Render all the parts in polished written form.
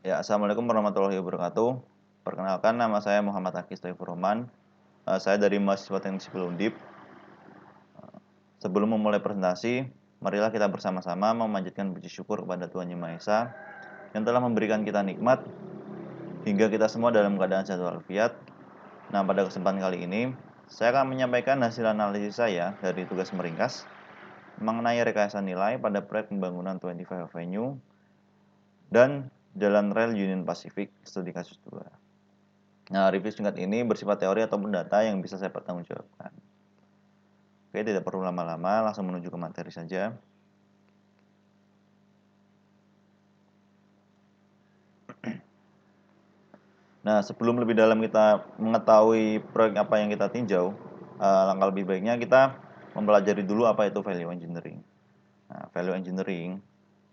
Ya, Assalamualaikum warahmatullahi wabarakatuh. Perkenalkan, nama saya Muhammad Akis Taufikur Rahman. Saya dari mahasiswa Teknik Sipil Undip. Sebelum memulai presentasi, marilah kita bersama-sama memanjatkan puji syukur kepada Tuhan Yang Maha Esa yang telah memberikan kita nikmat hingga kita semua dalam keadaan sehat walafiat. Nah, pada kesempatan kali ini, saya akan menyampaikan hasil analisis saya dari tugas meringkas mengenai rekayasa nilai pada proyek pembangunan 25 Avenue dan Jalan Rel Union Pacific studi kasus 2. Nah, review singkat ini bersifat teori ataupun data yang bisa saya pertanggungjawabkan. Oke, tidak perlu lama-lama, langsung menuju ke materi saja. Nah, sebelum lebih dalam kita mengetahui proyek apa yang kita tinjau, langkah lebih baiknya kita mempelajari dulu apa itu value engineering. Nah, value engineering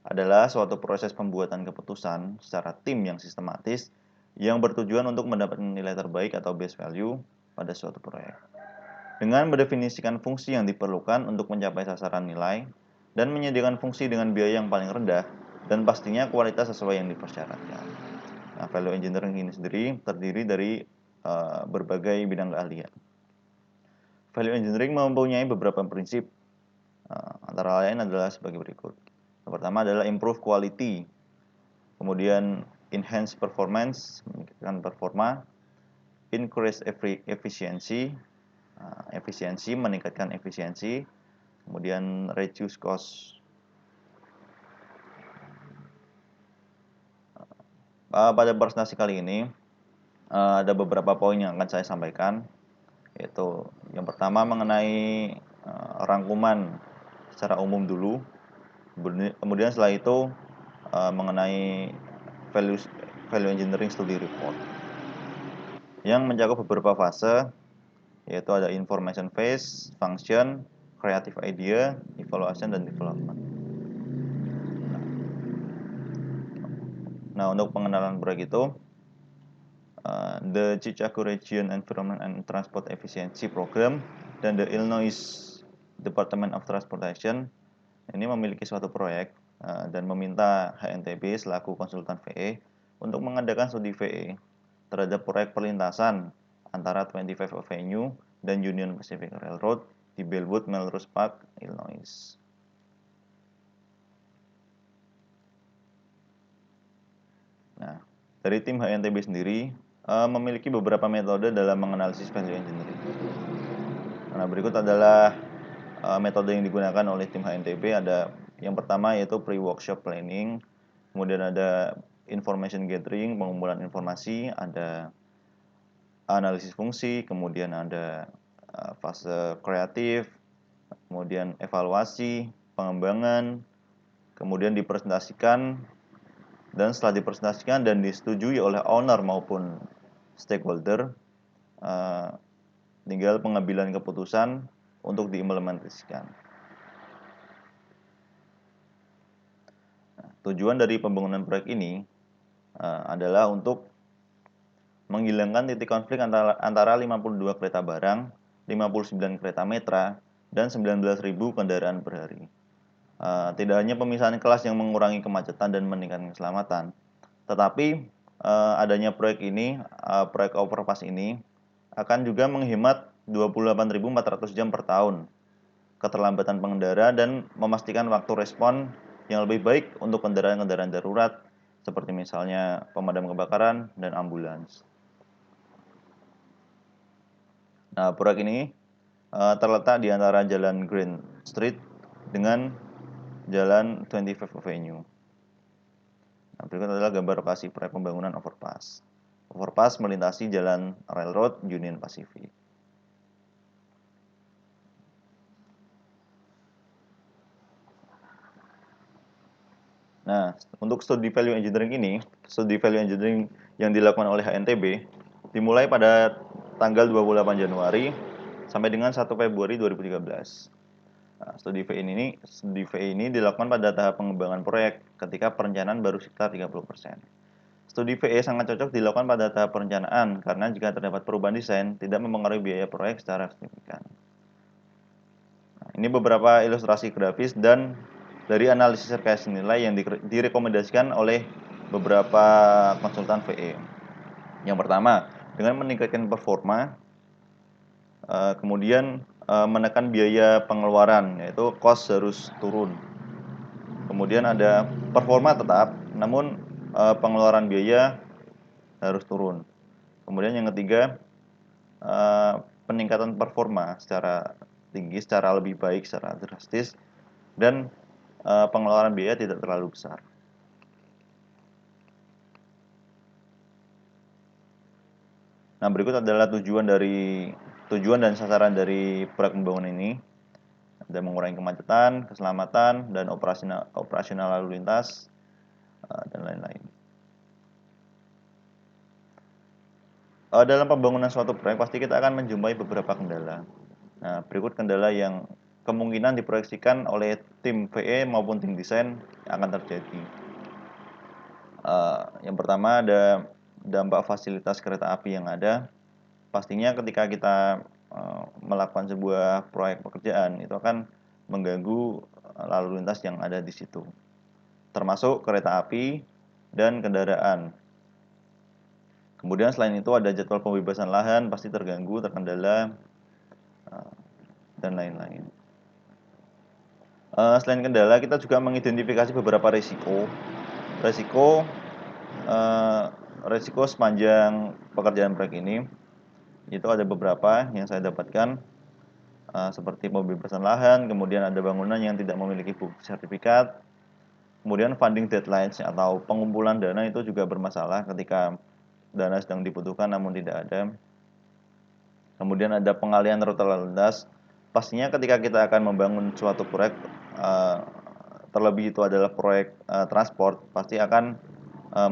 adalah suatu proses pembuatan keputusan secara tim yang sistematis yang bertujuan untuk mendapatkan nilai terbaik atau best value pada suatu proyek. Dengan mendefinisikan fungsi yang diperlukan untuk mencapai sasaran nilai dan menyediakan fungsi dengan biaya yang paling rendah dan pastinya kualitas sesuai yang dipersyaratkan. Nah, value engineering ini sendiri terdiri dari berbagai bidang keahlian. Value engineering mempunyai beberapa prinsip, antara lain adalah sebagai berikut. Yang pertama adalah improve quality, kemudian enhance performance, meningkatkan performa, increase efficiency, meningkatkan efisiensi, kemudian reduce cost. Pada presentasi kali ini ada beberapa poin yang akan saya sampaikan, yaitu yang pertama mengenai rangkuman secara umum dulu, kemudian setelah itu mengenai value engineering study report yang mencakup beberapa fase, yaitu ada information phase, function, creative idea, evaluation, dan development. Nah, untuk pengenalan proyek itu, the Chicago Region Environment and Transport Efficiency Program dan the Illinois Department of Transportation ini memiliki suatu proyek dan meminta HNTB selaku konsultan VE untuk mengadakan studi VE terhadap proyek perlintasan antara 25 Avenue dan Union Pacific Railroad di Bellwood Melrose Park, Illinois. Nah, dari tim HNTB sendiri memiliki beberapa metode dalam menganalisis value engineering. Nah, berikut adalah metode yang digunakan oleh tim HNTB. Ada yang pertama yaitu pre-workshop planning, kemudian ada information gathering, pengumpulan informasi, ada analisis fungsi, kemudian ada fase kreatif, kemudian evaluasi, pengembangan, kemudian dipresentasikan, dan setelah dipresentasikan dan disetujui oleh owner maupun stakeholder, tinggal pengambilan keputusan untuk diimplementasikan. Nah, tujuan dari pembangunan proyek ini adalah untuk menghilangkan titik konflik antara 52 kereta barang, 59 kereta metra, dan 19.000 kendaraan per hari. Tidak hanya pemisahan kelas yang mengurangi kemacetan dan meningkatkan keselamatan, tetapi adanya proyek ini, proyek overpass ini akan juga menghemat 28.400 jam per tahun keterlambatan pengendara dan memastikan waktu respon yang lebih baik untuk kendaraan-kendaraan darurat seperti misalnya pemadam kebakaran dan ambulans. Nah, proyek ini terletak di antara Jalan Green Street dengan Jalan 25 Avenue. Nah, berikut adalah gambar lokasi proyek pembangunan overpass. Overpass melintasi Jalan Railroad Union Pacific. Nah, untuk studi value engineering ini, studi value engineering yang dilakukan oleh HNTB dimulai pada tanggal 28 Januari sampai dengan 1 Februari 2013. Nah, studi VE ini dilakukan pada tahap pengembangan proyek ketika perencanaan baru sekitar 30%. Studi VE sangat cocok dilakukan pada tahap perencanaan karena jika terdapat perubahan desain tidak mempengaruhi biaya proyek secara signifikan. Nah, ini beberapa ilustrasi grafis dan dari analisis rekayasa nilai yang direkomendasikan oleh beberapa konsultan VE. Yang pertama, dengan meningkatkan performa, kemudian menekan biaya pengeluaran, yaitu cost harus turun. Kemudian ada performa tetap, namun pengeluaran biaya harus turun. Kemudian yang ketiga, peningkatan performa secara tinggi, secara lebih baik, secara drastis, dan pengeluaran biaya tidak terlalu besar. Nah, berikut adalah tujuan dan sasaran dari proyek pembangunan ini. Ada mengurangi kemacetan, keselamatan, dan operasional lalu lintas, dan lain-lain. Dalam pembangunan suatu proyek pasti kita akan menjumpai beberapa kendala. Nah, berikut kendala yang kemungkinan diproyeksikan oleh tim VE maupun tim desain akan terjadi. Yang pertama ada dampak fasilitas kereta api yang ada. Pastinya ketika kita melakukan sebuah proyek pekerjaan itu akan mengganggu lalu lintas yang ada di situ, termasuk kereta api dan kendaraan. Kemudian selain itu ada jadwal pembebasan lahan pasti terganggu, terkendala, dan lain-lain. Selain kendala, kita juga mengidentifikasi beberapa resiko sepanjang pekerjaan proyek ini. Itu ada beberapa yang saya dapatkan, seperti pembebasan lahan, kemudian ada bangunan yang tidak memiliki bukti sertifikat, kemudian funding deadlines atau pengumpulan dana itu juga bermasalah ketika dana sedang dibutuhkan namun tidak ada. Kemudian ada pengalihan rute lalu lintas. Pastinya ketika kita akan membangun suatu proyek, terlebih itu adalah proyek transport, pasti akan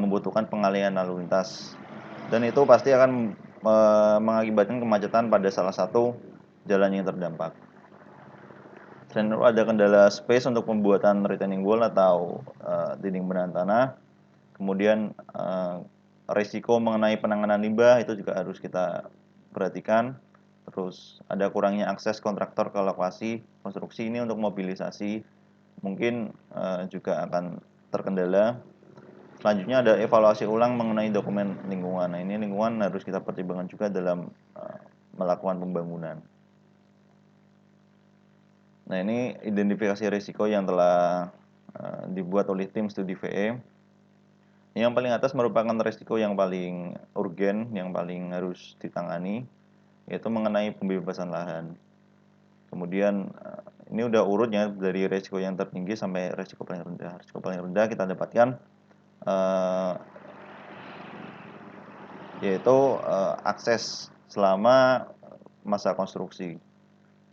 membutuhkan pengalihan lalu lintas. Dan itu pasti akan mengakibatkan kemacetan pada salah satu jalan yang terdampak. Selain itu ada kendala space untuk pembuatan retaining wall atau dinding penahan tanah. Kemudian risiko mengenai penanganan limbah itu juga harus kita perhatikan. Terus ada kurangnya akses kontraktor ke lokasi konstruksi ini untuk mobilisasi mungkin juga akan terkendala. Selanjutnya ada evaluasi ulang mengenai dokumen lingkungan. Nah, ini lingkungan harus kita pertimbangkan juga dalam melakukan pembangunan. Nah, ini identifikasi risiko yang telah dibuat oleh tim studi VE. Yang paling atas merupakan risiko yang paling urgen, yang paling harus ditangani, yaitu mengenai pembebasan lahan. Kemudian ini udah urutnya dari risiko yang tertinggi sampai risiko paling rendah. Risiko paling rendah kita dapatkan yaitu akses selama masa konstruksi.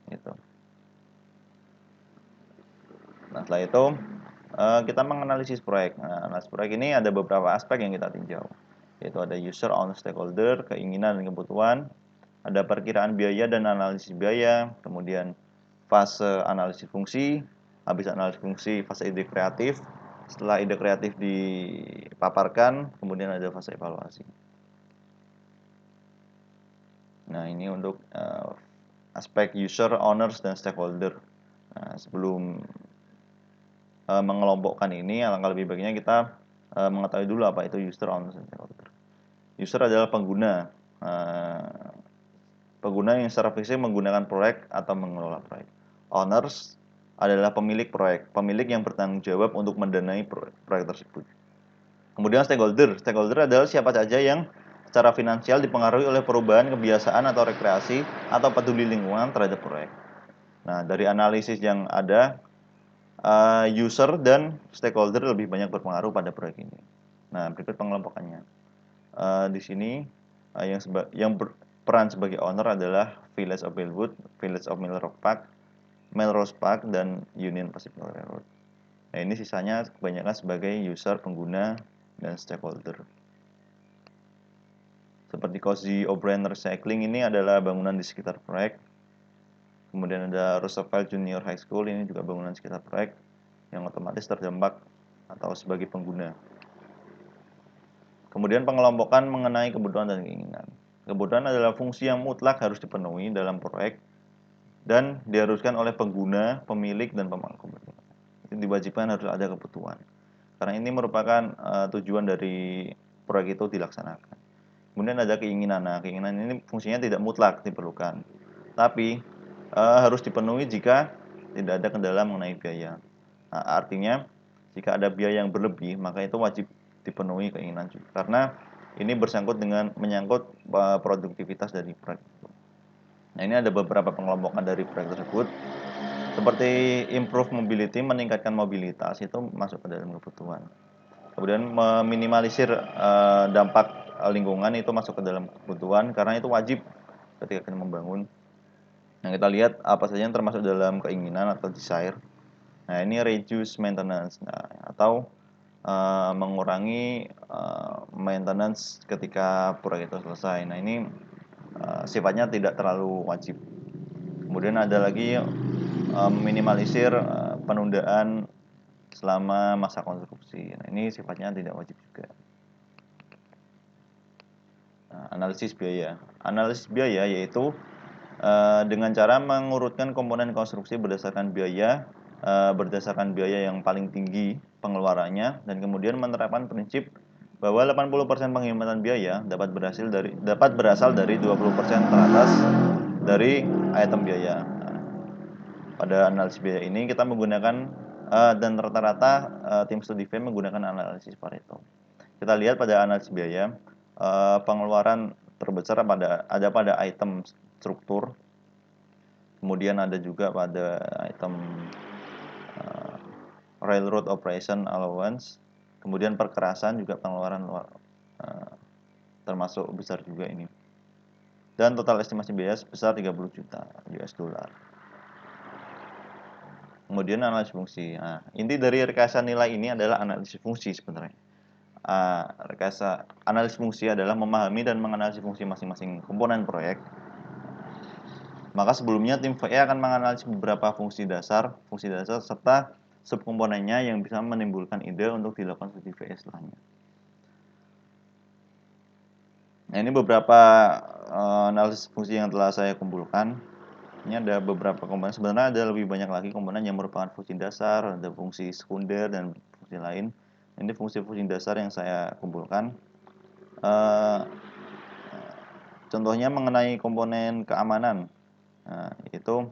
Gitu. Nah, setelah itu kita menganalisis proyek. Nah, analisis proyek ini ada beberapa aspek yang kita tinjau, yaitu ada user, owner, stakeholder, keinginan dan kebutuhan, ada perkiraan biaya dan analisis biaya, kemudian fase analisis fungsi, habis analisis fungsi fase ide kreatif, setelah ide kreatif dipaparkan, kemudian ada fase evaluasi. Nah, ini untuk aspek user, owners, dan stakeholder. Nah, sebelum mengelompokkan ini, alangkah lebih baiknya kita mengetahui dulu apa itu user, owners, dan stakeholder. User adalah pengguna, pengguna yang secara fisik menggunakan proyek atau mengelola proyek. Owners adalah pemilik proyek, pemilik yang bertanggung jawab untuk mendanai proyek tersebut. Kemudian stakeholder adalah siapa saja yang secara finansial dipengaruhi oleh perubahan kebiasaan atau rekreasi atau peduli lingkungan terhadap proyek. Nah, dari analisis yang ada, user dan stakeholder lebih banyak berpengaruh pada proyek ini. Nah, berikut pengelompokannya. Di sini yang berperan sebagai owner adalah Village of Bellwood, Village of Melrose Park, dan Union Pacific Railroad. Nah, ini sisanya kebanyakan sebagai user, pengguna, dan stakeholder. Seperti Cozy O'Brien Recycling, ini adalah bangunan di sekitar proyek. Kemudian ada Roosevelt Junior High School, ini juga bangunan sekitar proyek yang otomatis terdampak atau sebagai pengguna. Kemudian pengelompokan mengenai kebutuhan dan keinginan. Kebutuhan adalah fungsi yang mutlak harus dipenuhi dalam proyek dan diharuskan oleh pengguna, pemilik, dan pemangku. Itu diwajibkan harus ada kebutuhan. karena ini merupakan tujuan dari proyek itu dilaksanakan. Kemudian ada keinginan. Nah, keinginan ini fungsinya tidak mutlak diperlukan, tapi harus dipenuhi jika tidak ada kendala mengenai biaya. Nah, artinya jika ada biaya yang berlebih, maka itu wajib dipenuhi keinginan juga. Karena ini bersangkut dengan menyangkut produktivitas dari proyek itu. Nah, ini ada beberapa pengelompokan dari proyek tersebut. Seperti improve mobility, meningkatkan mobilitas, itu masuk ke dalam kebutuhan. Kemudian meminimalisir dampak lingkungan, itu masuk ke dalam kebutuhan karena itu wajib ketika kita membangun. Nah, kita lihat apa saja yang termasuk dalam keinginan atau desire. Nah, ini reduce maintenance, atau mengurangi maintenance ketika proyek itu selesai. Nah, ini sifatnya tidak terlalu wajib. Kemudian ada lagi meminimalisir penundaan selama masa konstruksi. Nah, ini sifatnya tidak wajib juga. Analisis biaya. Analisis biaya yaitu dengan cara mengurutkan komponen konstruksi berdasarkan biaya yang paling tinggi pengeluarannya, dan kemudian menerapkan prinsip bahwa 80% penghematan biaya dapat berasal dari 20% teratas dari item biaya. Pada analisis biaya ini kita menggunakan dan rata-rata tim studi V menggunakan analisis Pareto. Kita lihat pada analisis biaya, pengeluaran terbesar ada pada item struktur, kemudian ada juga pada item railroad operation allowance, kemudian perkerasan juga pengeluaran termasuk besar juga ini. Dan total estimasi biaya sebesar 30 juta US dollar. Kemudian analisis fungsi. Nah, inti dari rekayasa nilai ini adalah analisis fungsi sebenarnya. Rekayasa analisis fungsi adalah memahami dan menganalisis fungsi masing-masing komponen proyek. Maka sebelumnya tim VE akan menganalisis beberapa fungsi dasar serta subkomponennya yang bisa menimbulkan ide untuk dilakukan studi VE setelahnya. Nah, ini beberapa analisis fungsi yang telah saya kumpulkan. Ini ada beberapa komponen, sebenarnya ada lebih banyak lagi komponen yang merupakan fungsi dasar, ada fungsi sekunder dan fungsi lain. Ini fungsi-fungsi dasar yang saya kumpulkan. Contohnya mengenai komponen keamanan. Nah, itu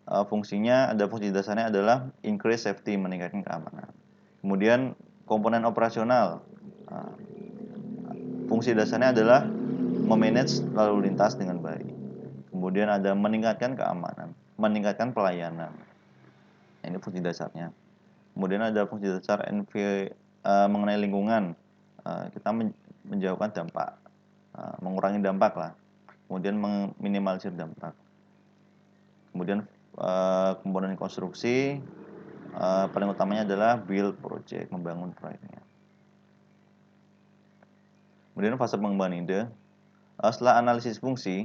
fungsinya, ada fungsi dasarnya adalah increase safety, meningkatkan keamanan. Kemudian komponen operasional, fungsi dasarnya adalah memanage lalu lintas dengan baik. Kemudian ada meningkatkan keamanan, meningkatkan pelayanan. Ini fungsi dasarnya. Kemudian ada fungsi dasar mengenai lingkungan. Kita menjauhkan dampak, mengurangi dampak lah. Kemudian meminimalisir dampak. Kemudian komponen konstruksi, paling utamanya adalah build project, membangun proyeknya. Kemudian fase pengembangan ide. Setelah analisis fungsi,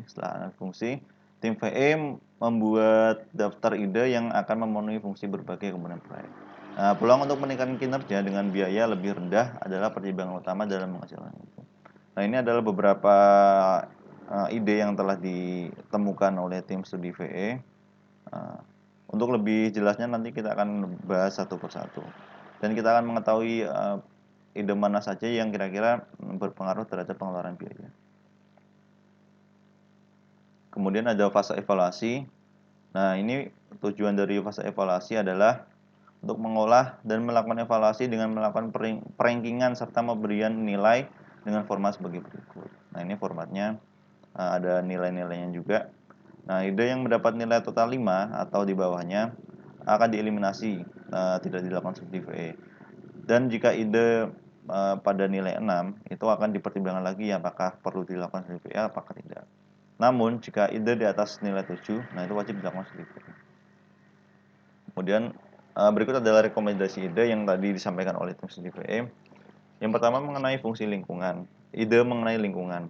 tim VE membuat daftar ide yang akan memenuhi fungsi berbagai komponen proyek. Nah, peluang untuk meningkatkan kinerja dengan biaya lebih rendah adalah pertimbangan utama dalam menghasilkan itu. Nah, ini adalah beberapa ide yang telah ditemukan oleh tim studi VE. Untuk lebih jelasnya nanti kita akan bahas satu persatu, dan kita akan mengetahui ide mana saja yang kira-kira berpengaruh terhadap pengeluaran biaya. Kemudian ada fase evaluasi. Nah, ini tujuan dari fase evaluasi adalah untuk mengolah dan melakukan evaluasi dengan melakukan perankingan serta pemberian nilai dengan format sebagai berikut. Nah, ini formatnya ada nilai-nilainya juga. Nah, ide yang mendapat nilai total 5 atau di bawahnya akan dieliminasi, tidak dilakukan studi VE. Dan jika ide pada nilai 6, itu akan dipertimbangkan lagi apakah perlu dilakukan studi VE apakah tidak. Namun, jika ide di atas nilai 7, nah itu wajib dilakukan studi VE. Kemudian, berikut adalah rekomendasi ide yang tadi disampaikan oleh tim studi VE. Yang pertama mengenai fungsi lingkungan, ide mengenai lingkungan.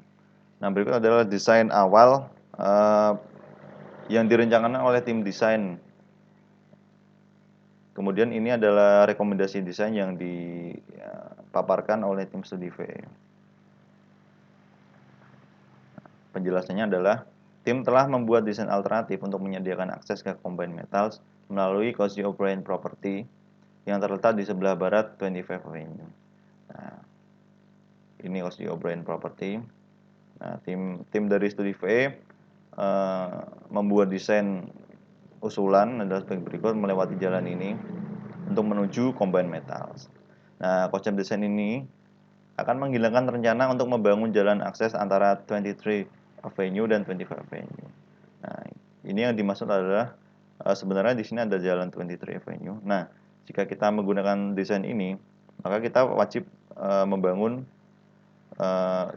Nah, berikut adalah desain awal yang direncanakan oleh tim desain. Kemudian ini adalah rekomendasi desain yang dipaparkan oleh tim studi VE. Penjelasannya adalah tim telah membuat desain alternatif untuk menyediakan akses ke combined metals melalui Cozy O'Brien Property yang terletak di sebelah barat 25 Avenue. Nah, ini Ossie O'Brien Property. Nah, tim dari studi VE membuat desain usulan adalah sebagai berikut melewati jalan ini untuk menuju Combine Metals. Nah, konsep desain ini akan menghilangkan rencana untuk membangun jalan akses antara 23 Avenue dan 25 Avenue. Nah, ini yang dimaksud adalah sebenarnya di sini ada jalan 23 Avenue. Nah, jika kita menggunakan desain ini, maka kita wajib membangun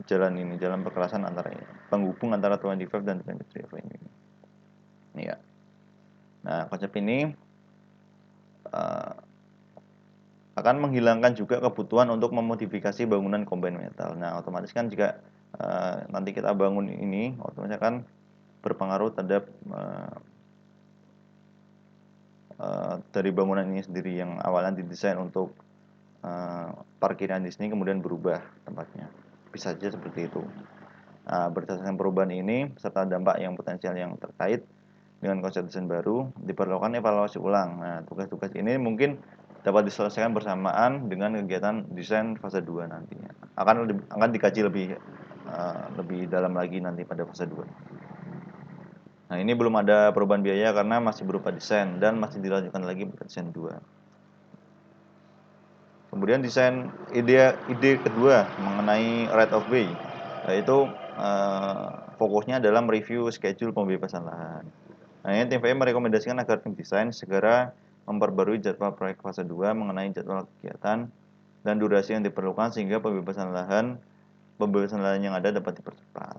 jalan ini, jalan perkerasan antara ini, penghubung antara 25 dan 23 Avenue ini. Ya. Nah, konsep ini akan menghilangkan juga kebutuhan untuk memodifikasi bangunan Combine Metal. Nah, otomatis kan jika nanti kita bangun ini, otomatis akan berpengaruh terhadap dari bangunan ini sendiri yang awalnya didesain untuk parkiran di sini kemudian berubah tempatnya. Bisa saja seperti itu. Nah, berdasarkan perubahan ini serta dampak yang potensial yang terkait dengan konsep desain baru, diperlukan evaluasi ulang. Nah, tugas-tugas ini mungkin dapat diselesaikan bersamaan dengan kegiatan desain fase 2 nantinya. Akan dikaji lebih dalam lagi nanti pada fase 2. Nah, ini belum ada perubahan biaya karena masih berupa desain dan masih dilanjutkan lagi pada desain 2. Kemudian desain ide kedua mengenai right of way, yaitu fokusnya adalah mereview schedule pembebasan lahan. Nah, ini tim VE merekomendasikan agar tim desain segera memperbarui jadwal proyek fase 2 mengenai jadwal kegiatan dan durasi yang diperlukan sehingga pembebasan lahan yang ada dapat dipercepat.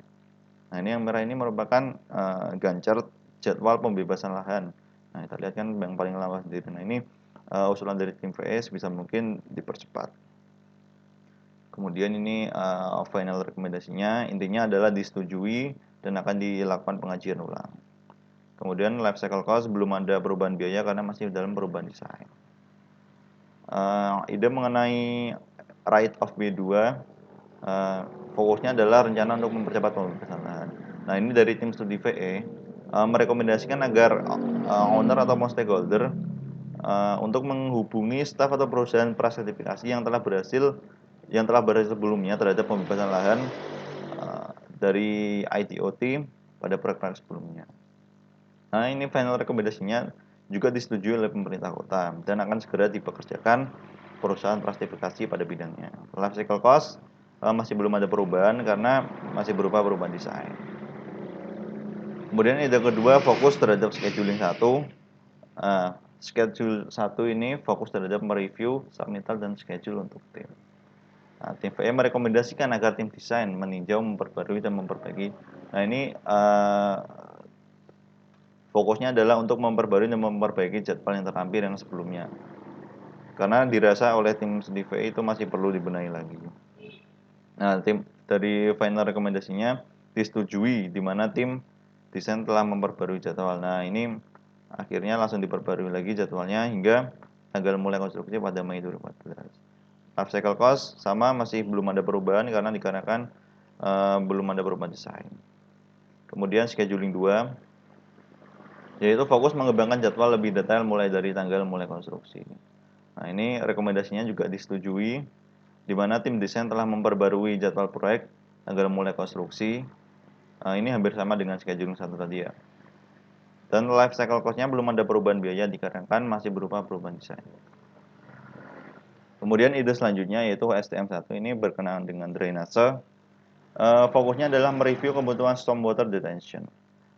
Nah, ini yang merah ini merupakan gancar jadwal pembebasan lahan. Nah, kita lihat kan yang paling lama sendiri. Nah, ini usulan dari tim VS bisa mungkin dipercepat. Kemudian ini final rekomendasinya, intinya adalah disetujui dan akan dilakukan pengajian ulang. Kemudian life cycle cost belum ada perubahan biaya karena masih dalam perubahan desain. Ide mengenai right of way 2 fokusnya adalah rencana untuk mempercepat pembebasan lahan. Nah, ini dari tim studi VE merekomendasikan agar owner atau stakeholder untuk menghubungi staf atau perusahaan prasertifikasi yang telah berhasil sebelumnya terhadap pembebasan lahan dari ITOT pada proyek sebelumnya. Nah, ini final rekomendasinya juga disetujui oleh pemerintah kota dan akan segera dipekerjakan perusahaan prasertifikasi pada bidangnya. Life cycle cost masih belum ada perubahan karena masih berupa perubahan desain. Kemudian ide kedua fokus terhadap scheduling 1. Schedule 1 ini fokus terhadap mereview, submittal, dan schedule untuk tim. Nah, tim VE merekomendasikan agar tim desain meninjau, memperbarui, dan memperbaiki. Nah, ini fokusnya adalah untuk memperbarui dan memperbaiki jadwal yang terlampir yang sebelumnya. Karena dirasa oleh tim studi VE itu masih perlu dibenahi lagi. Nah, tim dari final rekomendasinya disetujui di mana tim desain telah memperbarui jadwal. Nah, ini akhirnya langsung diperbarui lagi jadwalnya hingga tanggal mulai konstruksi pada Mei 2014. Life cycle cost sama masih belum ada perubahan karena dikarenakan belum ada perubahan desain. Kemudian scheduling 2 yaitu fokus mengembangkan jadwal lebih detail mulai dari tanggal mulai konstruksi. Nah, ini rekomendasinya juga disetujui di mana tim desain telah memperbarui jadwal proyek tanggal mulai konstruksi. Ini hampir sama dengan scheduling 1 tadi ya. Dan life cycle cost-nya belum ada perubahan biaya dikarenakan masih berupa perubahan desain. Kemudian ide selanjutnya yaitu STM1 ini berkenaan dengan drainase. Fokusnya adalah mereview kebutuhan stormwater detention.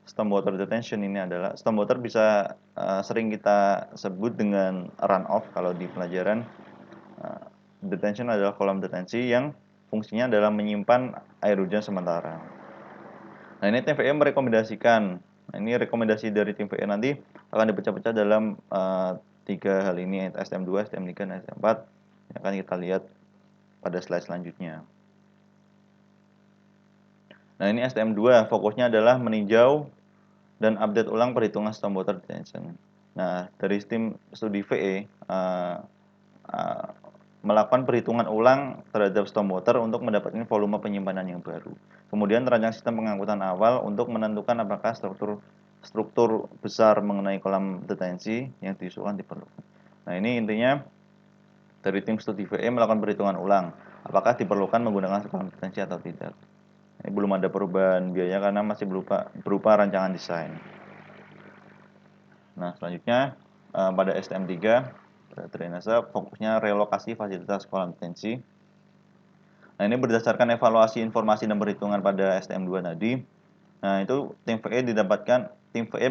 Stormwater detention ini adalah stormwater bisa sering kita sebut dengan runoff kalau di pelajaran. Detention adalah kolam detensi yang fungsinya adalah menyimpan air hujan sementara. Nah, ini tim VE merekomendasikan. Nah, ini rekomendasi dari tim VE nanti akan dipecah-pecah dalam 3 hal ini, STM2, STM3, dan STM4 yang akan kita lihat pada slide selanjutnya. Nah, ini STM2 fokusnya adalah meninjau dan update ulang perhitungan stormwater detention. Nah, dari tim studi VE melakukan perhitungan ulang terhadap stormwater untuk mendapatkan volume penyimpanan yang baru. Kemudian merancang sistem pengangkutan awal untuk menentukan apakah struktur besar mengenai kolam detensi yang diusulkan diperlukan. Nah, ini intinya Dari tim studi VE melakukan perhitungan ulang, apakah diperlukan menggunakan kompetensi atau tidak. Ini belum ada perubahan biaya karena masih berupa rancangan desain. Nah, selanjutnya pada STM3 drainase fokusnya relokasi fasilitas kompetensi. Nah, ini berdasarkan evaluasi informasi dan perhitungan pada STM2 tadi. Nah, itu tim VE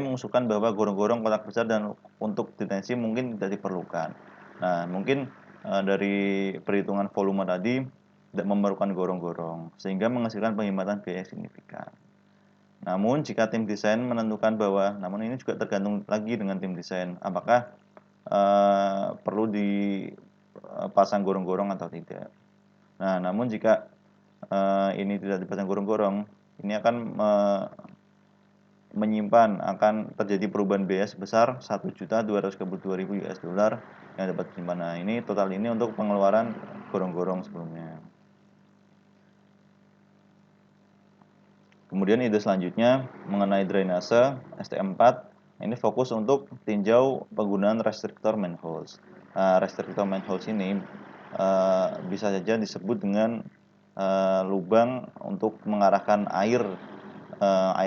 mengusulkan bahwa gorong-gorong kotak besar dan untuk detensi mungkin tidak diperlukan. Nah, mungkin dari perhitungan volume tadi tidak memerlukan gorong-gorong, sehingga menghasilkan penghematan biaya signifikan. Namun, jika tim desain menentukan namun ini juga tergantung lagi dengan tim desain, apakah perlu dipasang gorong-gorong atau tidak. Nah, namun jika ini tidak dipasang gorong-gorong, ini akan akan terjadi perubahan biaya sebesar 1.292.000 US dollar yang dapat disimpan. Nah, ini total ini untuk pengeluaran gorong-gorong sebelumnya. Kemudian ide selanjutnya mengenai drainase STM4, ini fokus untuk tinjau penggunaan restriktor manholes. Nah, restriktor manholes ini bisa saja disebut dengan lubang untuk mengarahkan air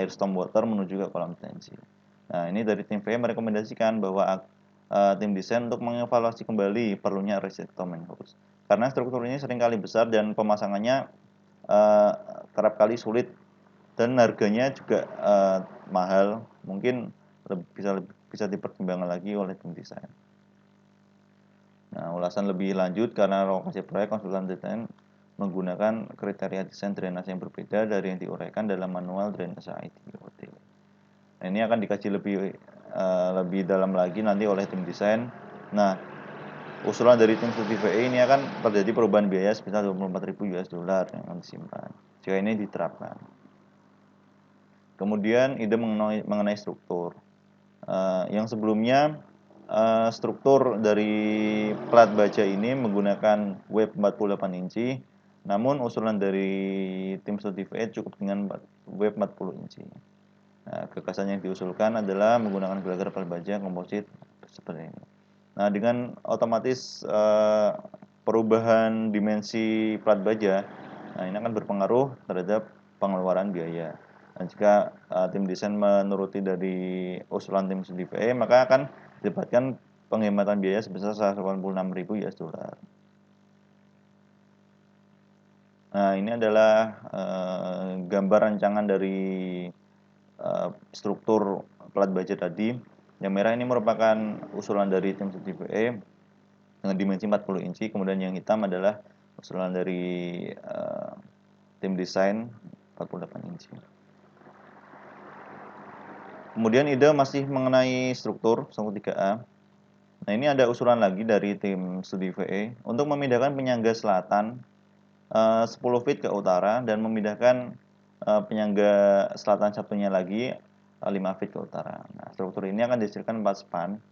stormwater menuju ke kolam detensi. Nah, ini dari tim VE merekomendasikan bahwa tim desain untuk mengevaluasi kembali perlunya restriktor manholes. Karena struktur ini seringkali besar dan pemasangannya kerap kali sulit dan harganya juga mahal, mungkin bisa dipertimbangkan lagi oleh tim desain. Nah, ulasan lebih lanjut karena lokasi proyek konsultan desain menggunakan kriteria desain drainase yang berbeda dari yang diuraikan dalam manual drainase ITOT. Nah, ini akan dikaji lebih dalam lagi nanti oleh tim desain. Nah, usulan dari tim studi VE ini akan terjadi perubahan biaya sebesar 24.000 US dollar yang akan disimpan jika ini diterapkan. Kemudian ide mengenai struktur. Yang sebelumnya struktur dari plat baja ini menggunakan web 48 inci, namun usulan dari tim studi VE cukup dengan web 40 inci. Nah, gagasan yang diusulkan adalah menggunakan gelagar plat baja komposit seperti ini. Nah, dengan otomatis perubahan dimensi plat baja, nah ini akan berpengaruh terhadap pengeluaran biaya. Dan jika tim desain menuruti dari usulan tim studi VE, maka akan didapatkan penghematan biaya sebesar 186.000 US dollar. Nah, ini adalah gambar rancangan dari struktur plat baja tadi. Yang merah ini merupakan usulan dari tim studi VE dengan dimensi 40 inci, kemudian yang hitam adalah usulan dari tim desain 48 inci. Kemudian ide masih mengenai struktur 3A. Nah, ini ada usulan lagi dari tim studi VE untuk memindahkan penyangga selatan 10 feet ke utara dan memindahkan penyangga selatan satunya lagi 5 feet ke utara. Nah, struktur ini akan dihasilkan 4 span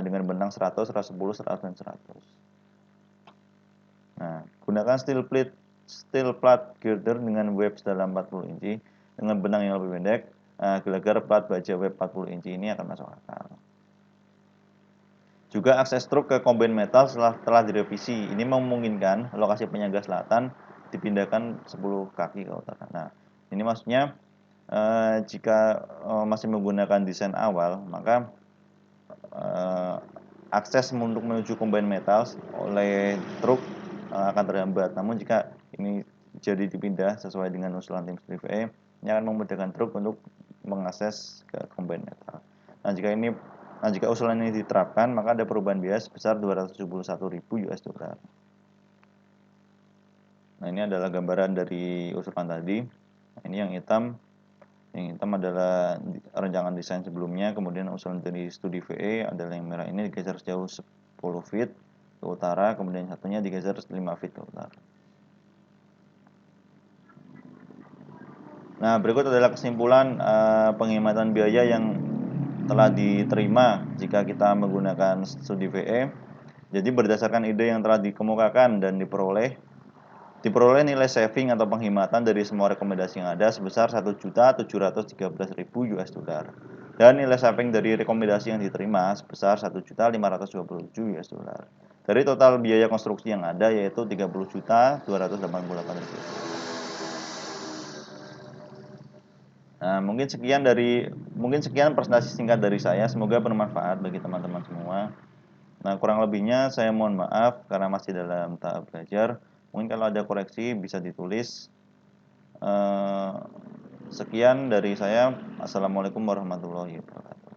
dengan bentang 100, 110, 100, dan 100. Nah, gunakan steel plate girder dengan web sedalam 40 inci dengan benang yang lebih pendek. Gelagar plat baja web 40 inci ini akan masuk akal. Juga akses truk ke combine metal telah direvisi. Ini memungkinkan lokasi penyangga selatan dipindahkan 10 kaki ke utara. Nah, ini maksudnya jika masih menggunakan desain awal, maka akses untuk menuju combine metal oleh truk akan terhambat. Namun jika ini jadi dipindah sesuai dengan usulan tim studi VE, ini akan memudahkan truk untuk mengakses ke combine metal. Nah, jika usulan ini diterapkan, maka ada perubahan biaya sebesar 271.000 US dollar. Nah, ini adalah gambaran dari usulan tadi. Nah, ini yang hitam adalah rancangan desain sebelumnya, kemudian usulan dari studi VE adalah yang merah ini digeser sejauh 10 feet ke utara, kemudian satunya digeser 5 feet ke utara. Nah, berikut adalah kesimpulan penghematan biaya yang telah diterima jika kita menggunakan studi VE. Jadi berdasarkan ide yang telah dikemukakan dan diperoleh nilai saving atau penghematan dari semua rekomendasi yang ada sebesar 1.713.000 US dollar. Dan nilai saving dari rekomendasi yang diterima sebesar 1.527 US dollar. dari total biaya konstruksi yang ada, yaitu Rp30.288.000. Nah, mungkin sekian presentasi singkat dari saya, semoga bermanfaat bagi teman-teman semua. Nah, kurang lebihnya saya mohon maaf karena masih dalam tahap belajar. Mungkin kalau ada koreksi bisa ditulis. Sekian dari saya. Assalamualaikum warahmatullahi wabarakatuh.